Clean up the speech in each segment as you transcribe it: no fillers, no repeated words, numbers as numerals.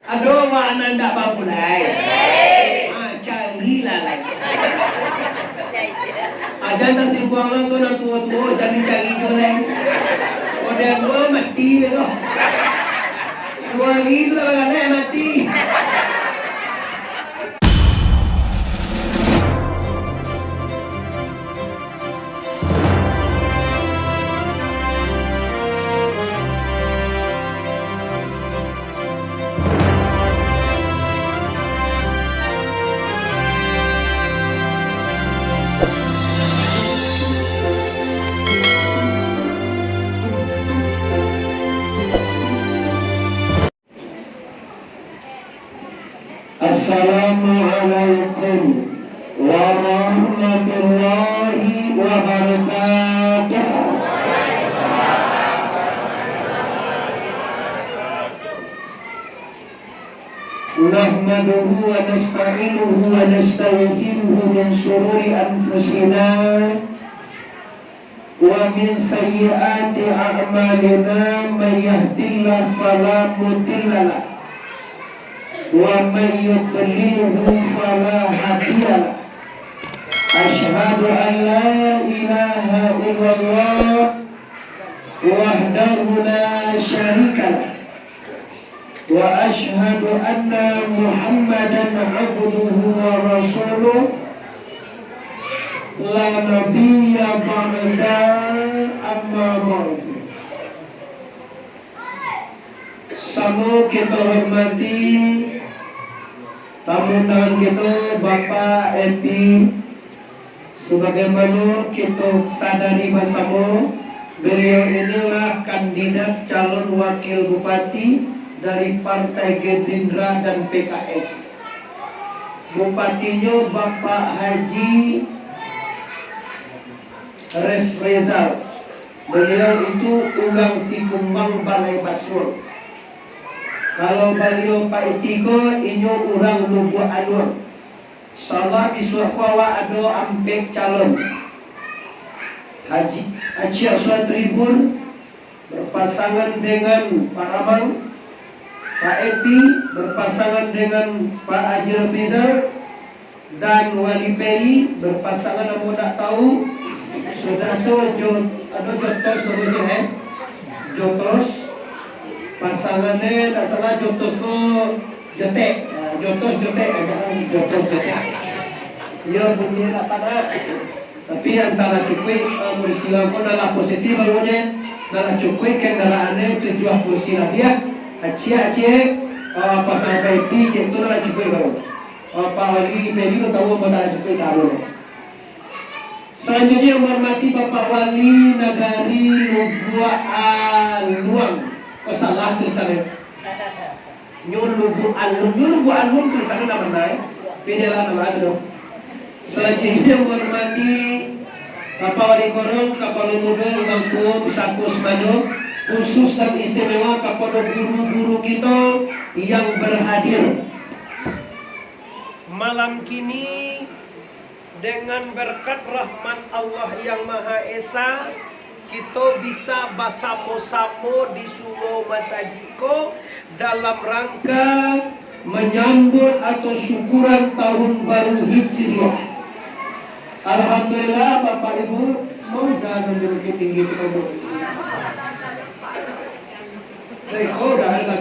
Aduh, mana ndak mamulai. Canggih lah lagi. Ajan tak simpuang lang tu na tua-tua jadi canggih boleh. Model gua mati tu. Tua itu lah kan mati. Assalamualaikum warahmatullahi wabarakatuh. Nahmaduhu wa nasta'inuhu wa nastaghfiruhu min shururi anfusina wa min sayyiati a'malina may yahdihillahu fala mudilla lahu wa may yudlilhu fala hadiya lahu. Asyhadu an la ilaha illallah wahdahu la syarika lah wa asyhadu anna Muhammadan abduhu wa rasuluh la nabiyya ba'da amma ba'du. Sama kita hormati tamu undangan kita Bapak Epi, sebagaimana kita sadari bersama beliau inilah kandidat calon wakil bupati dari Partai Gerindra dan PKS. Bupatinya Bapak Haji Refrezal. Beliau itu ulang si kumbang Balai Basur. Kalau beliau Pak Itiko inyo orang Lubu Anwar. Salah isuakwa ado ampek calon Haji Aswad Tribun berpasangan dengan Pak Ramang. Pak Epi berpasangan dengan Pak Haji Rafizal, dan Wali Peri berpasangan kamu tak tahu sudah tu Jotos Jotos pasangannya tak salah Jotos tu Jotek Jotos Jotek ya bunyi tak pada, tapi antara cukui bersila pun adalah positif barunya adalah cukui kendaraannya tujuan bersila dia Acie pasang baiti cek tu adalah cukui baru. Pak Wali Peri tu tahu apa adalah cukui baru. Selanjutnya menghormati Bapak Wali Nagari Lubua Alung. Salah tulisannya. Lubu Alung tulisannya nama naik. Pilihlah nama itu dong. Selanjutnya menghormati Bapak Wali Korong Kapal Muda Bangku Sakus Mano, khusus dan istimewa kepada guru-guru kita yang berhadir malam kini. Dengan berkat rahmat Allah yang Maha Esa, kita bisa bersama-sama di Sungai Masajiko dalam rangka menyambut atau syukuran tahun baru Hijriah. Alhamdulillah Bapak Ibu mau dan menjadi tinggi kita. Oh, dah ada.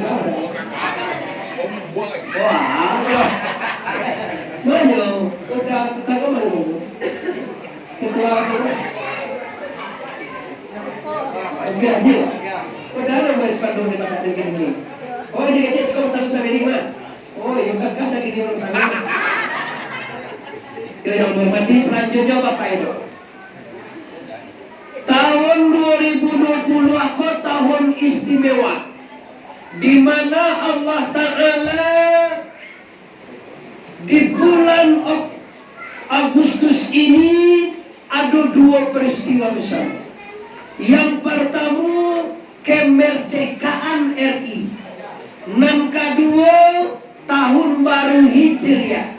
Wah, mana? Udah ketemu mana? Ketua Oke aja. Udah ada bahas kandung di tempat ini. Oh, ini kecil sekarang tahu sampai lima. Oh, yang gagah lagi di orang tangan. Yang bermati selanjutnya Bapak Ibu. Tahun 2020 aku tahun istimewa, di mana Allah Ta'ala di bulan Agustus ini ada dua peristiwa besar. Yang pertama kemerdekaan RI, yang kedua tahun baru Hijriah.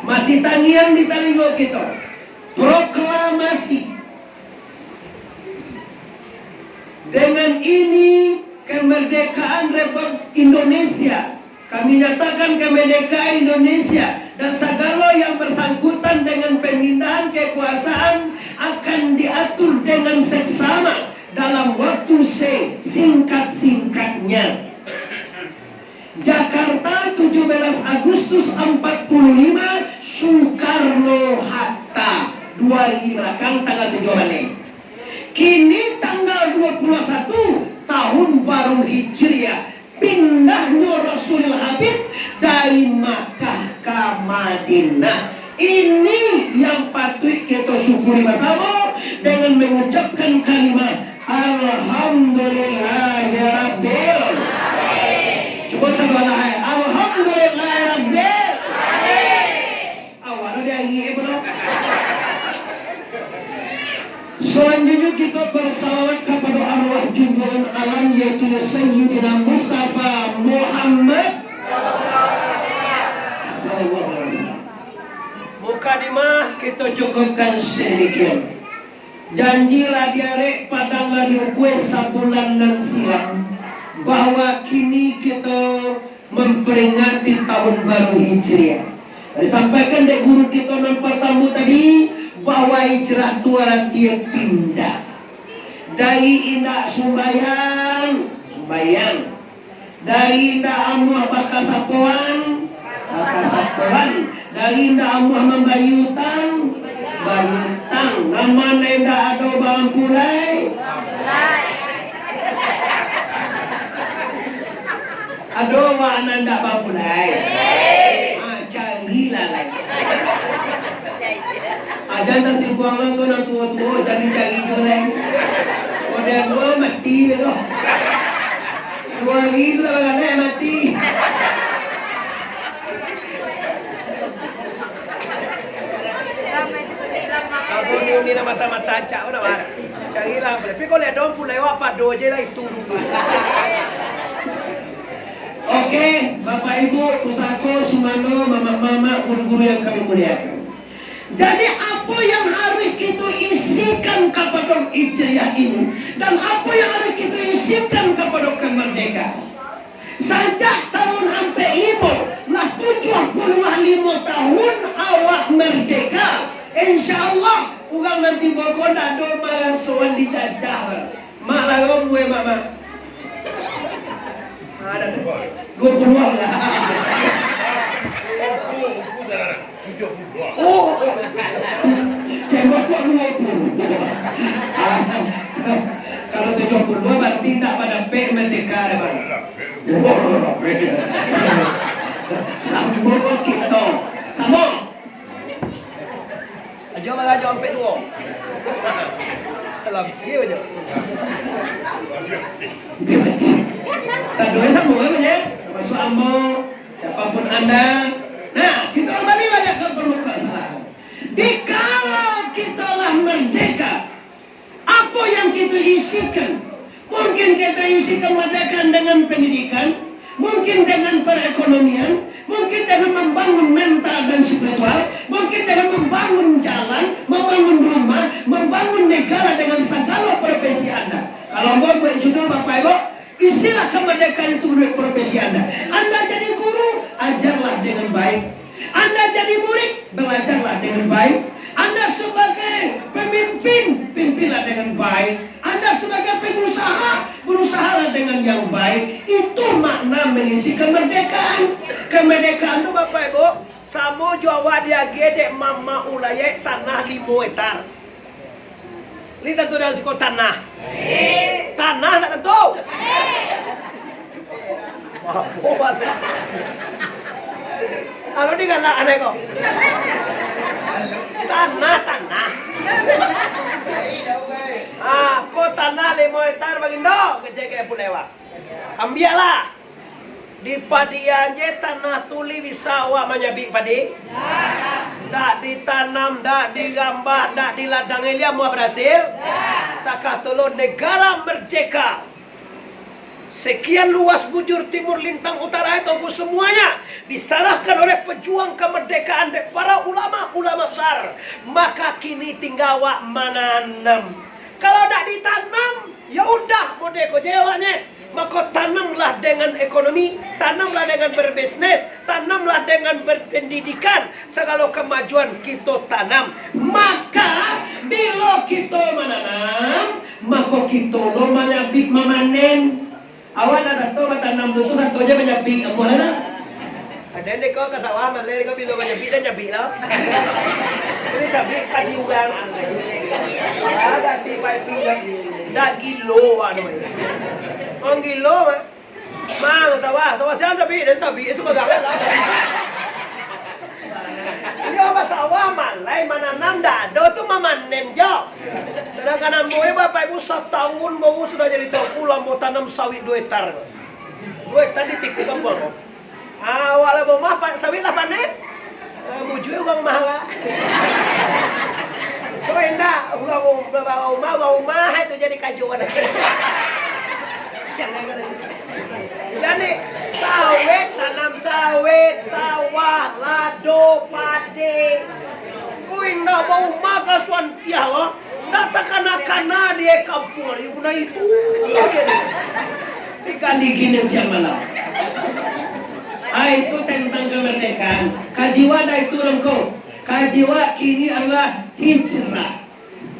Masih tangian di telinga kita proklamasi. Dengan ini kemerdekaan Republik Indonesia Kami nyatakan kemerdekaan Indonesia dan segala yang bersangkutan dengan pemindahan kekuasaan akan diatur dengan seksama dalam waktu sesingkat-singkatnya. Jakarta 17 Agustus 45, Soekarno-Hatta 25 kan tanggal 7 balik. Kini tanggal 21 tahun baru Hijriah, pindahnya Rasulul Habib dari Makkah ke Madinah. Ini yang patut kita syukuri bersama dengan mengucapkan kalimat Alhamdulillahirabbil. Coba sama lain. Alhamdulillahirabbil. Awal dia ini belum. Selanjutnya kita bersalawat kepada arwah junjungan alam yaitu Sayyidina Mustafa Muhammad sallallahu alaihi wasallam. Mukadimah kita cukupkan sedikit. Janjilah diarek padanglah diukue sabulan dan silam bahwa kini kita memperingati tahun baru Hijriah. Disampaikan dari guru kita yang pertama tadi bahwa hijrah tua tiap pindah dari indah sumbayang dari indah amuah bakasapuan dari indah amuah membayutang nama indah ado bangpulai ado wananda bangpulai carilah lagi ajan nasi buang tu nak tua jadi cari jualan. Orang gua mati tu. Tua itu lah mati. Aku ni nama mata cak orang mana? Carilah. Tapi kalau ada orang pulai apa doje lah itu. Okey, Bapak Ibu, Pusako, Sumano, Mama-mama, guru-guru yang kami muliakan. Jadi apa yang harus kita isikan kepada Hijriah ini dan apa yang harus kita isikan kepada kemerdekaan. Sejak tahun sampai ibu lah 75 tahun awak merdeka. InsyaAllah orang nanti pokok nak ada mahasiswa dijajah. Mak lah gue mama. Ada 20 lah. Oh, cewek kok 20. Kalau 72 berarti tak pada P merdeka bang. Sambung kita, sambung. Ajo malah ajo sampai 2. Kalau dia aja. Satu sambung aja. Masuk ambo, siapapun anda. Nah, kita kembali balik ke permukaan. Dikala kita lah merdeka, apa yang kita isikan? Mungkin kita isi kemerdekaan dengan pendidikan, mungkin dengan perekonomian, mungkin dengan membangun mental dan spiritual, mungkin dengan membangun jalan, membangun rumah, membangun negara dengan segala profesi Anda. Kalau mau buat judul Bapak Ibu, isilah kemerdekaan itu menurut profesi Anda. Anda jadi guru, ajarlah dengan baik. Anda jadi murid, belajarlah dengan baik. Anda sebagai pemimpin, pimpinlah dengan baik. Anda sebagai pengusaha, berusahalah dengan yang baik. Itu makna mengisi kemerdekaan. Kemerdekaan itu Bapak Ibu, sama Jawa dia gede mama ulayek tanah 5 hektar. Ini tentu dari sikot tanah. Tanah tak tentu. Kalau di galak aneh kok. Tanah. Kok tanah 5 hektar bagindo kecek pulewa. Ambialah. Di padian je tanah tuli bisa awak menyabi padi. Dak ditanam, dak digambah, dak di ladang elia mau berhasil. Tak kata negara merdeka. Sekian luas bujur timur lintang utara itu semuanya diserahkan oleh pejuang kemerdekaan dari para ulama-ulama besar. Maka kini tinggal wak menanam. Kalau tak ditanam, ya udah modeko jawabnya. Maka tanamlah dengan ekonomi, tanamlah dengan berbisnis, tanamlah dengan berpendidikan. Segala kemajuan kita tanam. Maka bila kita menanam, maka kita lo menyabik memanen. Awan na satu matanam tu satu aja menyabik apa na? Ada ni kau ke sawah malay kau bila menyabik dan nyabik lah. Ini sabik padi ulang. Ada di pipi dah gilo ano ni. Ang gilo mang sawah siang sabik dan sabik itu magangan lah. Iyo masawa malay mananam dado tu mamanen jo. Sedangkan amboy bapak ibu 1 tahun mau sudah jadi tahu pulang mau tanam sawit 2 hektar. 2 hektar di tiku kampung. Awal mau mah sawit lah panen. Mujui uang mahal. So enggak uang mah itu jadi kajuan. Yang enggak ada. Jadi sawit, tanam sawit, sawah, lado, padi. Kau indah bau makan suantia loh. Katakan-kana dia kampung itu jadi. Dikali gini siang malam. Itu tentang kemerdekaan. Kajiwa dah itu lengkau. Kajiwa kini adalah hijrah.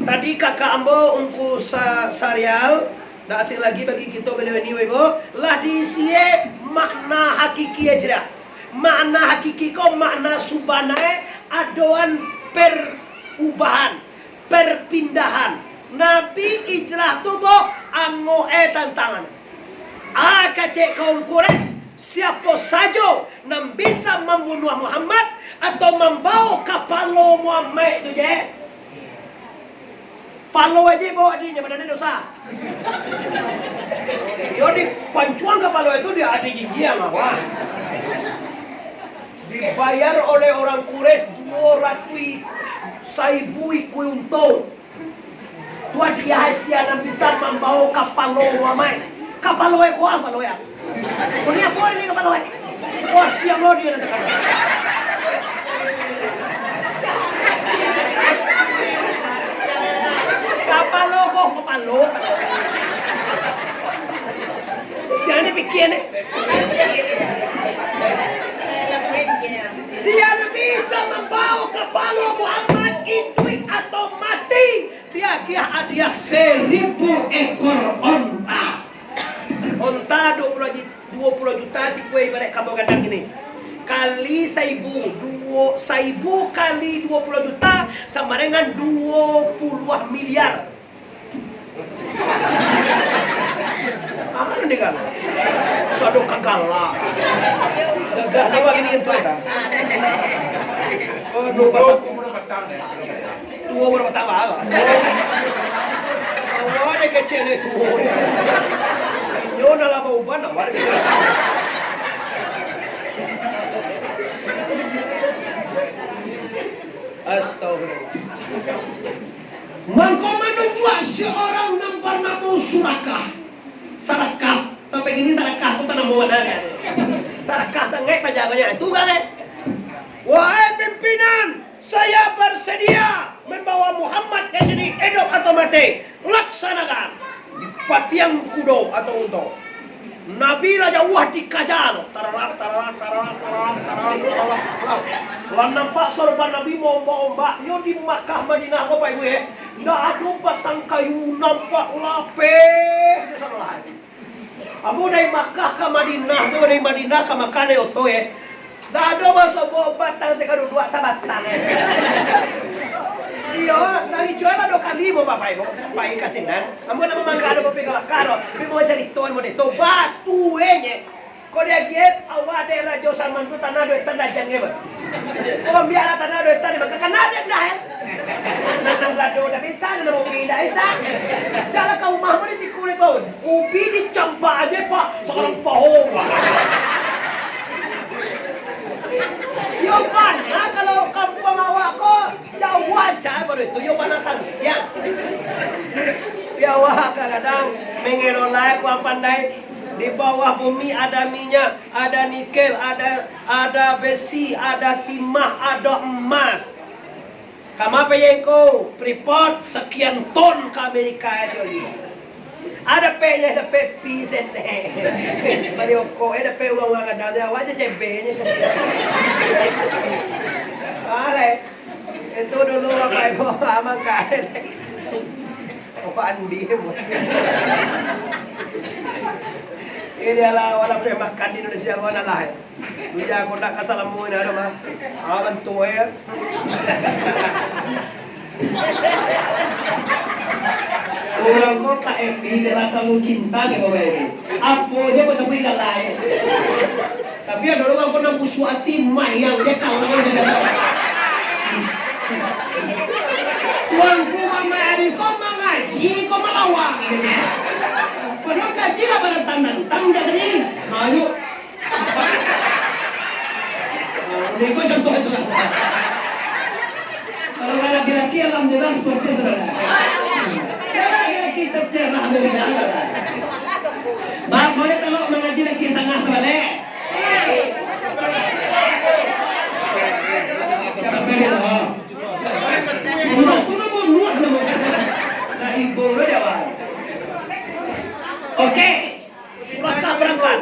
Tadi kakak ambo untuk serial. Dah asing lagi bagi kita beliau ini ibu. Lah disie makna hakiki hijrah. Makna hakiki kau makna subhanae adoan perubahan, perpindahan. Nabi hijrah tu bo angoe tantangan. Kacek kaum Quraisy, siapa saja yang bisa membunuh Muhammad atau membawa kapalo Muhammad itu je. Palo aja bawa dia pada dosa. Yo di pancuan kapalo itu dia ada jinjian apa? Dibayar oleh orang Quraisy 200.000 untung. Tuan dia Asia yang bisa membawa kapalo Muhammad. Kapalo ko kapalo ya. Punya apa ini kapalo? Oh siang lo dia nanti. Kapalo ko kapalo. Siang ni pikir ni. Siang bisa membawa kapalo Muhammad itu atau mati. Dia 1.000 ekor onta. Onta 20 juta si kue ibarat kamu kadang gini. Kali 1.000 kali 20 juta sama dengan 20 miliar. Apa nih kan? Sado kagala. Gagah nama gini itu ta. Oh, no bahasa tua berapa tahun? Oh, ada kecil itu. Yo nala mau bana war. Astagfirullah. Mangko menunjuk seorang yang pernah mau surakah. Sarakah. Sampai gini sarakah itu tanam bawah kan. Sarakah sangat panjangnya itu kan. Wahai pimpinan, saya bersedia membawa Muhammad ke sini hidup atau mati. Laksanakan. Di patiang kudo atau unta. Nabi raja wah dikajal. Tararak. Lan nampak sorban Nabi mau ombak. Yo di Makkah Madinah apa ibu ya? Ndak ada batang kayu nampak lapeh. Salah. Amu dari Makkah ke Madinah, tu dari Madinah ke Makkah ni oto ya. Ndak ada bahasa batang sekadu dua sabatang ya. Iyo, dari jual ada kali mau bapak ibu, bayi kasinan. Amu nama mangkado papi karo, tapi mau cari tuan mau itu batu enye. Kau dia get awak ada Raja Salman tu tanah duit tanah jangan ber. Kau biarlah tanah duit tanah maka kan ada dah. Nanang gado dah bisa, nanang ubi dah bisa. Jala kau Muhammad di kulit kau, ubi dicampak aja pak, sekarang pohon. Yo kan, kalau kampung awak kau jauh aja baru itu yo panasan ya. Ya awak kadang mengelola ku pandai. Di bawah bumi ada minyak, ada nikel, ada besi, ada timah, ada emas. Kamu apa yang kau Freeport sekian ton ke Amerika itu. Ada P-nya, ada P pisen. Marioko, ada P uang ada dia wajah CB-nya. Ale. Itu dulu apa itu amang kain. Apa Andi mo. Ini adalah wala pre makan di Indonesia wala lain. Duya ko nak kasalamuin ada mah. Aman tuwe. Orang kota FB adalah kamu cinta ke bapak ini. Apa dia bisa beri lain. Tapi ada orang pernah busuati mayang dia kau orang yang uangku mamari kau mengaji kau melawak. Penuh gaji lah pada tang dari. Ayo. Ini kau contoh saudara. Kalau laki-laki alhamdulillah seperti saudara. Laki-laki tercerah alhamdulillah. Bang boleh kalau mengaji lagi sangat sebalik. Sampai itu. Bunuh nah ibu dia bang. Oke, silahkan berangkat.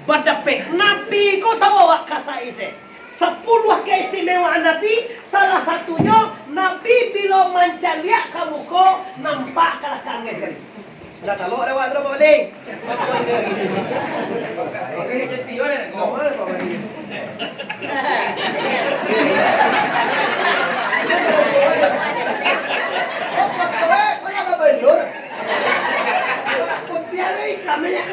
Badape, Nabi kau tahu awak kasa ise. 10 keistimewaan Nabi, salah satunya Nabi bila mencaliak kamu kau nampak kalah kangen sekali. Dah tahu ada wadah boleh. Oke, just pion nak kau. Mana kau lagi? Kau nak belur? Putih lagi kamenya.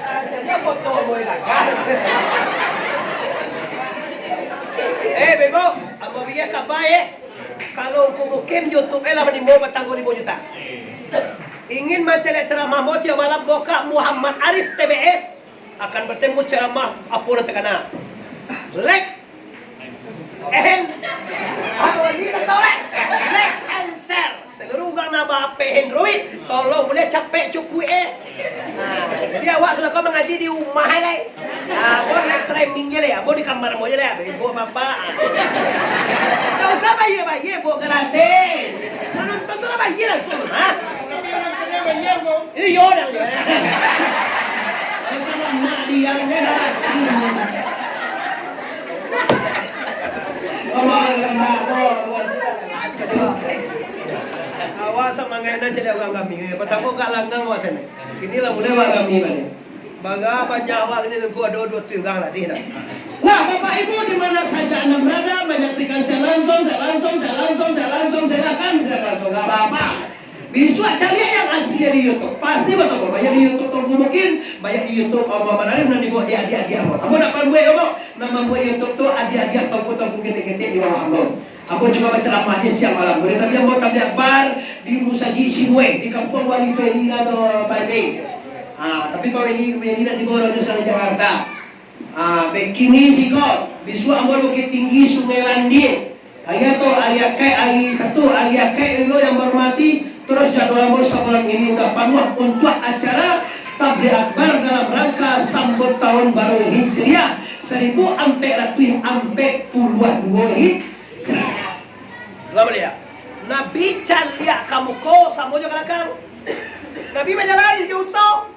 Jadi foto mau ilakan. Bebo, amo biya kabay kalau kumukim YouTube lah menimo batang 5 juta. Ingin mencari ceramah mo tiap malam goka Muhammad Arif TBS akan bertemu ceramah apa nanti kana. Like awali tahu like and share. Seluruh orang nak bape Android, tolong boleh capek cukui jadi awak sudah kau mengaji di rumah lah. Boleh streamingnya lah, boleh di kamar mo je lah, ibu bapa. Tak usah bayar, buat gratis. Nonton tu lah bayar langsung, Ini orang dia. Kalau nak dia lah. Awas sama ngena jadi orang kami. Pertama kak langgang wasan. Inilah mulai orang kami balik. Baga banyak awak ini tentu ada 2 orang lah dia. Nah, Bapak Ibu di mana saja Anda berada, menyaksikan saya langsung, silakan enggak apa-apa. Bisu cari yang asli di YouTube. Pasti masuk banyak di YouTube tuh mungkin banyak di YouTube Muhammad Arif nanti buat dia. Kamu nak buat apa? Nama buat YouTube tuh adik-adik toko gede-gede di bawah kamu. Aku cuma berceramah aja siang malam. Boleh tapi yang mau tabligh akbar di Musaji Sinwe di Kampung Wali Pelina atau Bali. Tapi Pak Wali Pelina di Gorontalo sana Jakarta. Bekini siko bisu ambor bukit tinggi Sungai Landing. Ayat satu ayat lo yang bermati terus jadwal ambor sebulan ini udah penuh untuk acara tabligh akbar dalam rangka sambut tahun baru Hijriah 1442 Hijriah. Lama lihat. Nabi caliak kamu ko sama juga belakang. Nabi menjalani junto.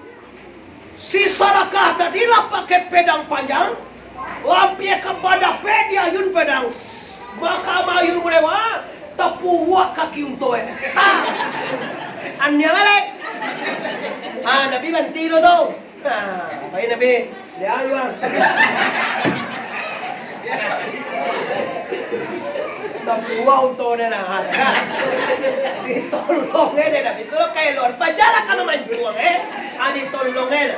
Si Sarakah tadi lah pakai pedang panjang. Lampir kepada pedia yun pedang. Maka mayun boleh wah. Tepuak kaki untuk Anya balik. Nabi banti lo tu. Baik Nabi. Dia ayuan. Tepuak untuk dia nak. Ditolongnya dia Nabi. Tolong kayak luar. Pajalah kamu manjuang ditolongnya.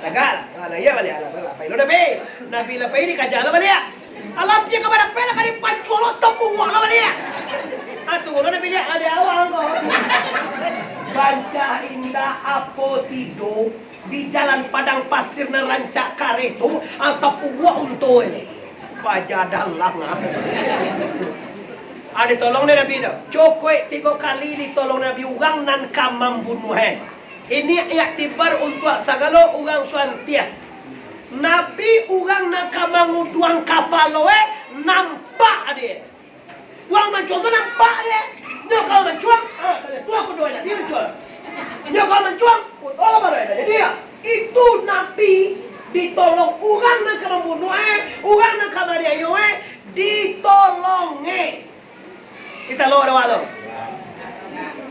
Tagal. Iya balik. Baik lo Nabi. Nabi lepas ini kajal lo balik. Alam dia kepada pela kali pancuan lo tepuak lo balik. Tunggu lo Nabi lihat ada awang kok. Banca indah apa tidur di jalan padang pasir dan rancak karetu tepuak untuk ini. Pajadalah ditolong Nabi tu. Cokoi 3 kali ditolong Nabi orang nan kamam bunuh. Ini iktibar untuk segala orang suantia. Nabi orang nak kamanguduang kapal nampak dia. Wang mencuang tu nampak dia. Nyo kalau mencuang, tu aku doain dia mencuang. Nyo kalau mencuang, Allah baru ada. Jadi ya, itu Nabi ditolong orang nak membunuh orang nak kamari ayo ditolong kita lo ada waktu.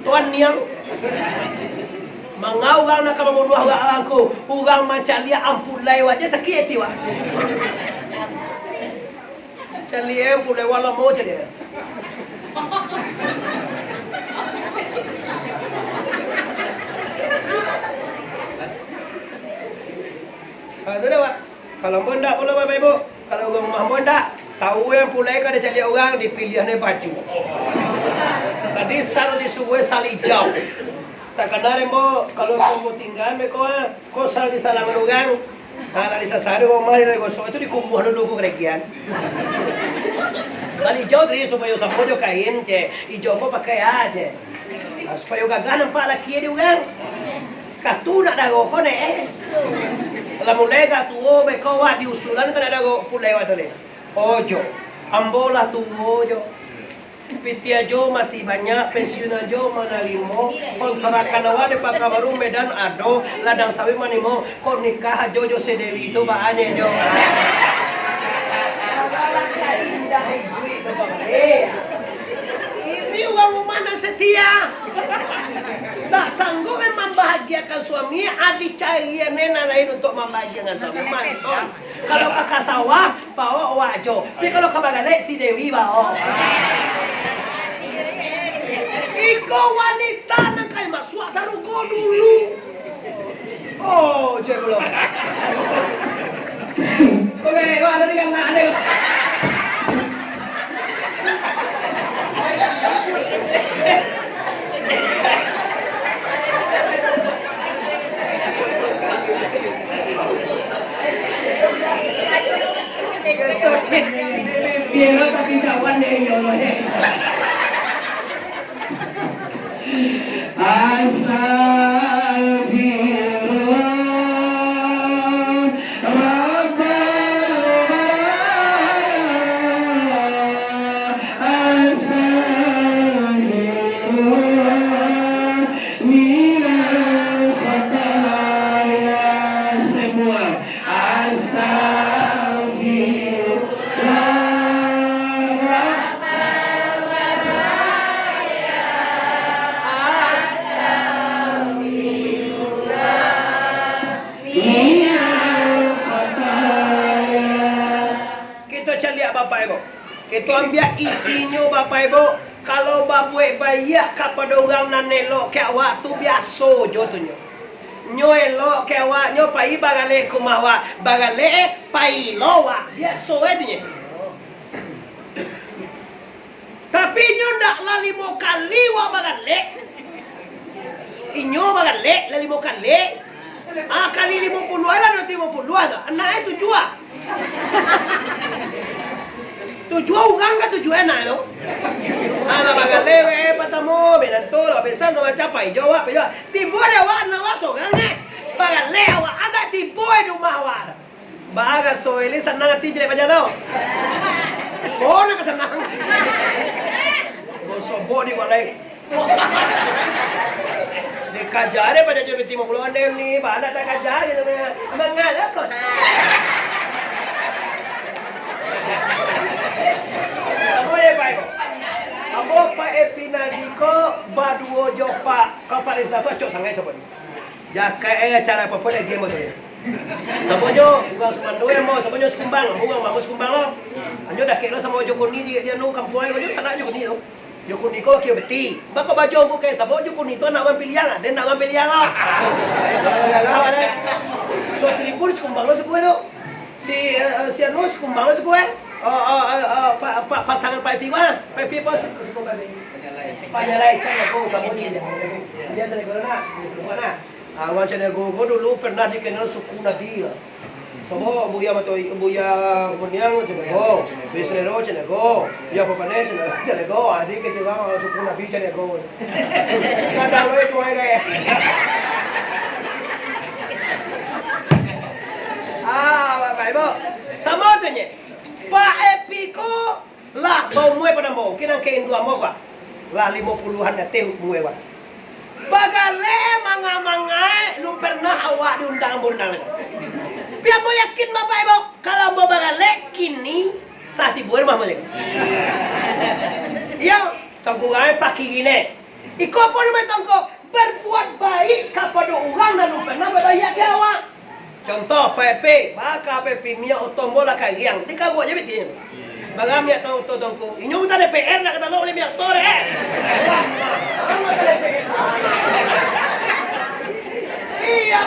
Tuan niang mangau orang nak membunuh aku, orang macam lihat ampun lai wajah sakit tiwa. Cali ampun lai wala mau jadi. Itu dah, Pak. Kalau bonda boleh Bapak Ibu. Kalau orang rumah bonda, tahu yang pulai kada cari orang dipilihnya baju. Tadi sal disuwe sal hijau. Tak kenal mo kalau kamu tinggal mereka kau sal di salaman orang. Nah, di sasari orang mari lagi so itu dikumpuh dulu ku keregian. Sal hijau tadi supaya sapojo kain je, hijau kau pakai aja. Supaya gagah nampak laki dia orang. Katu nak dago kau ne. Mulai tuo bekawa diusulan kan ada pulai watole. Ojo, ambola tu ojo. Pitia jo masih banyak, pensiun jo mana limo, kontrakan awal di Pakabaru Medan ado, ladang sawi manimo, kok nikah jojo sedewi itu bahannya jo. Alangkah indah itu Bang. Ini uang mana setia? Tak sanggup membahagiakan suami, adik cari nena lain untuk membahagiakan suami. Mantap. Kalau kakak sawah, bawa wajo. Tapi kalau kabagalek si Dewi bawa. Iko wanita nak kayak masuk sarugo dulu. Oh, cek belum. Oke, kau ada dengan ada. Biar tapi jawaban deh ya Allah deh. Astagfirullah Rabbana Astagfirullah minal khataya semua Bapak Ibu, kita ambil isinya Bapak Ibu. Kalau babuek bayak kepada orang nan elok ke waktu biasa jodohnya. Nyo elok ke awak nyo pai bagale kumawa, bagale pai lowa biasa ednya. Tapi nyo ndak lali mo kali wa bagale. Inyo bagale lali mo kali. Kali 50 lah nanti 50 ada. Anak itu jua. Tujuh orang kan tujuh enak tu. Ala bagalewe patamo benantolo pensando macapai jawab jawab. Tibo dia awak nak masuk kan bagale awak ada tibo di rumah awak. Baga soeli senang hati jelek baca tau. Kau nak senang. Bosobo di walai. Dikajar pada jadi 50 ande ni, banyak tak kajar gitu punya. Mengalah kau. Amo pa epinadiko baduo jopa kapal satu cok sangai sabon. Ya kayak cara apa pun dia mau dia. Sabonyo bukan sumando ya mau sabonyo sekumbang, bukan mau sekumbang lo. Anjo dah kelo sama Joko ni dia nu kampung ai anjo sana Joko ni tu. Joko ni ko kio beti. Bako baju bu kayak sabon Joko ni tu nak ambil pilihan, dia nak ambil pilihan lo. So tribun sekumbang lo sebuah tu. Si anu sekumbang lo sebuah. Pasangan Pak Epi mana? Pak Epi apa? Panyalai cari aku sama dia. Dia cari mana? Mana? Awan cari aku dulu pernah dikenal suku Nabi. Semua buaya betul, buaya kunyang cari aku, Bisnero cari aku, buaya Papanes cari aku. Adik kita orang suku Nabi cari aku. Kadang lo itu kayak. Bapak Ibu, sama tu nye. Pak Epi ko Lah bau mue pada mau, kinang kein dua mau gua. Lah 50-an dah teh mue gua. Bagale manga-manga lu pernah awak diundang bundang. Biar mau yakin bapak ibu kalau mau bagale kini saat ibu rumah mau. Yo, sangkungan pagi gini. Iko apa namanya tongko berbuat baik kepada orang dan lu pernah berbaik ke awak. Contoh PP, maka PP mia otombola kalian. Di kagak aja betul. Bagam ya tahu tuh dongku. Ini udah DPR nak kata lo lebih aktor Iya.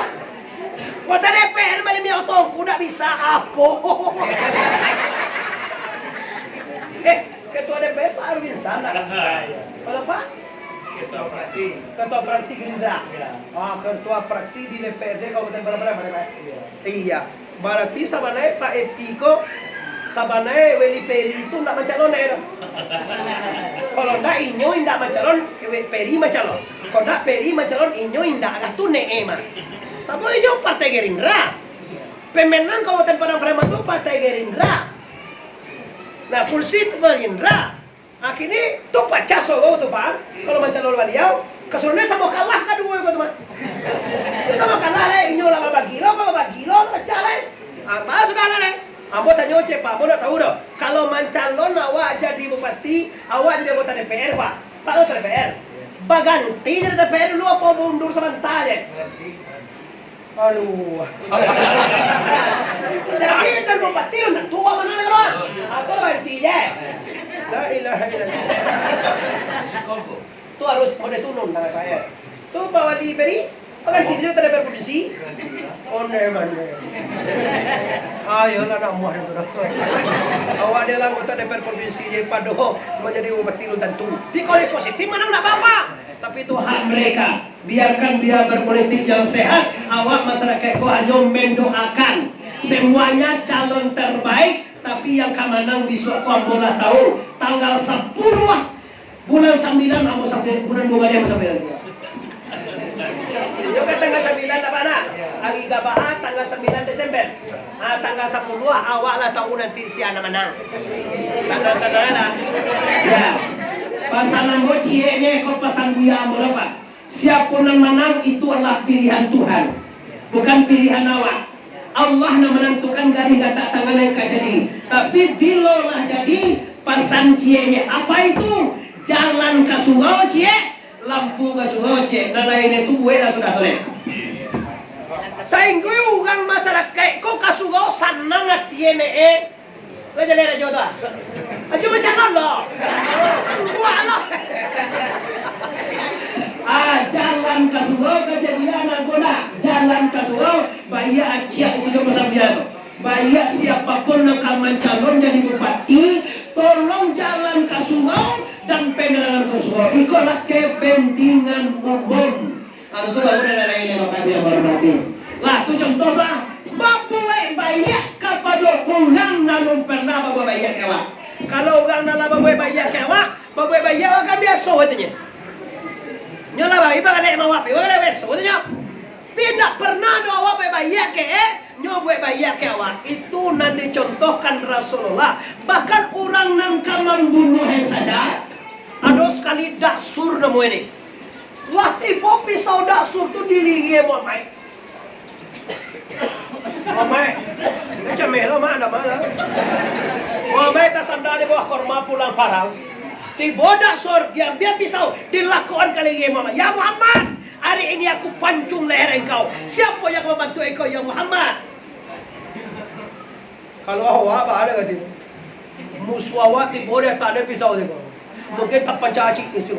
Kota DPR malah lebih aktor. Udah bisa apa? Ketua DPR Pak Arwin sana. Kalau Pak? Ketua fraksi Gerindra. Ketua fraksi di DPRD Kabupaten Barabara. Iya. Berarti sabanai Pak Epiko sabanai Weli Peri itu ndak mencalon kalau ndak inyo ndak mencalon Peri mencalon kalau ndak Peri mencalon inyo ndak agatu neema sabo inyo Partai Gerindra pemenang Kabupaten Padang Preman itu Partai Gerindra nah kursi Gerindra akhirnya tuh pecah solo tuh Pak kalau mencalon beliau kesuruhnya sama kalah kedua itu teman sama kalah le inyo lama bagilo kalau bagilo pecah le apa sudah le Ambo tanya Pak, Ambo nak tahu dah. Kalau mencalon awak jadi bupati, awak jadi anggota DPR, Pak. Pak anggota DPR. Baganti jadi DPR dulu apa mundur sebentar aja? Aduh. Jadi kan bupati lu tua mana lagi, Pak? Atau ganti aja. La ilaha illallah. Tu harus mode turun dengan saya. Tu bawa di Peri, ganti dia DPR provinsi. Oh, neman. Ayolah nak muah itu dah. Awak adalah anggota DPR provinsi jadi padoh menjadi bupati lu tentu. Di kalau positif mana enggak apa-apa. Tapi itu hak mereka. Biarkan dia berpolitik yang sehat. Awak masyarakat kau hanya mendoakan semuanya calon terbaik. Tapi yang kemenang besok kau boleh tahu tanggal 10 bulan 9 aku sampai bulan 2 dia sampai lagi. Juga tanggal 9 apa nak? Agi gabah tanggal 9 Desember. Tanggal 10 awak lah tahu nanti siapa menang. Tanggal lah. Ya. Pasangan bocinya kau pasang buaya berapa? Siapa yang menang itu adalah pilihan Tuhan, bukan pilihan awak. Allah yang menentukan dari kata tangan yang jadi. Tapi bila lah jadi pasang cienya apa itu? Jalan ke Sungau cie, lampu ke Sungau cie. Dan lainnya itu gue dah sudah boleh. Sainggo orang masyarakat kok kasugao sanang at yene lo jadi ada jodoh aja macam lo wah jalan kasugao kejadian agona jalan kasugao bayar acia itu juga pasal biasa bayar siapapun yang akan mencalon jadi bupati tolong jalan kasugao dan penerangan kasugao itulah kepentingan umum atau itu baru ada lainnya maka dia baru mati. Lah tu contoh lah, babuai bayak kepada orang namun pernah babuai bayak kawak. Kalau orang nak babuai bayak kawak, babuai bayak akan biasa katanya. Nyola bayi bagai ada mau apa? Bagai biasa katanya. Tidak pernah bawa bayak ke, nyobuai bayak kawak. Itu nanti contohkan Rasulullah. Bahkan orang nangka membunuh saja, ada sekali daksur namu ini. Wah tipu pisau daksur tu dilingi buat mai. Mamai, macam melo mana mana. Mamai tak sandal di bawah korma pulang parang. Tibodak sor diambil pisau dilakukan kali ini mama. Ya Muhammad, hari ini aku pancung leher engkau. Siapa yang membantu engkau ya Muhammad? Kalau awak apa ada kata? Musuh awak tibodak tak ada pisau tu. Mungkin tak pancacik itu.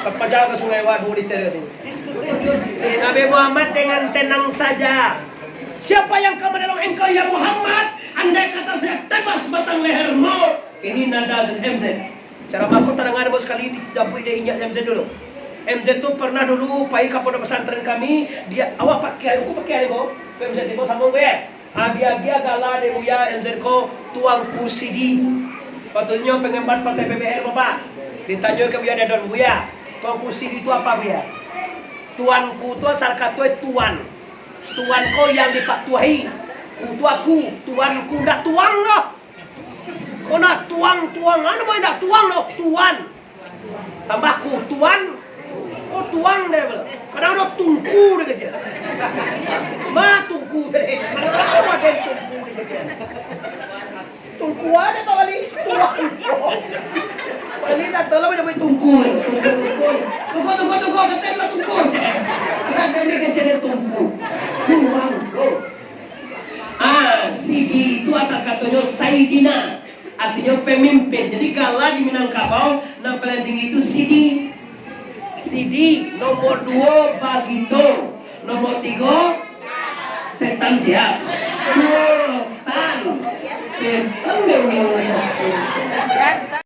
Tak pancak ke sungai Wadu di tadi. Nabi Muhammad dengan tenang saja. Siapa yang kamu menolong engkau ya Muhammad? Andai kata saya tebas batang lehermu. Ini nada MZ. Cara makut terdengar bos sekali dapur dia injak MZ dulu. MZ itu pernah dulu pai kapolda pesantren kami. Dia awak pakai aku pakai aku. MZ itu sambung gue. Dia galah de buya MZ ko tuangku CD. Patutnya pengemban partai PBR Bapak. Ditanya ke buya Don buya. Tuangku CD itu apa buya? Tuanku tu asal kata tuan. Tuanku yang dipatuhi. Tuanku, tuanku dah tuang dah. Oh nak tuang, ano mo nak tuang no tuan. Tambah ku tuan. Oh tuang deh bela. Kadang ada tungku deh kerja. Ma tungku deh. Apa deh tungku deh kerja. Tungku ada pak wali. Tuang. Wali tak tahu lah macam tungku. Tungku. Ketemu tungku. Kadang dia kerja tungku. Tuang. Sidi itu asal katanya Saidina, artinya pemimpin. Jadi kalau di Minangkabau, nama paling tinggi itu Sidi. Nomor 2 Bagito, nomor 3 Setan Sias. Setan.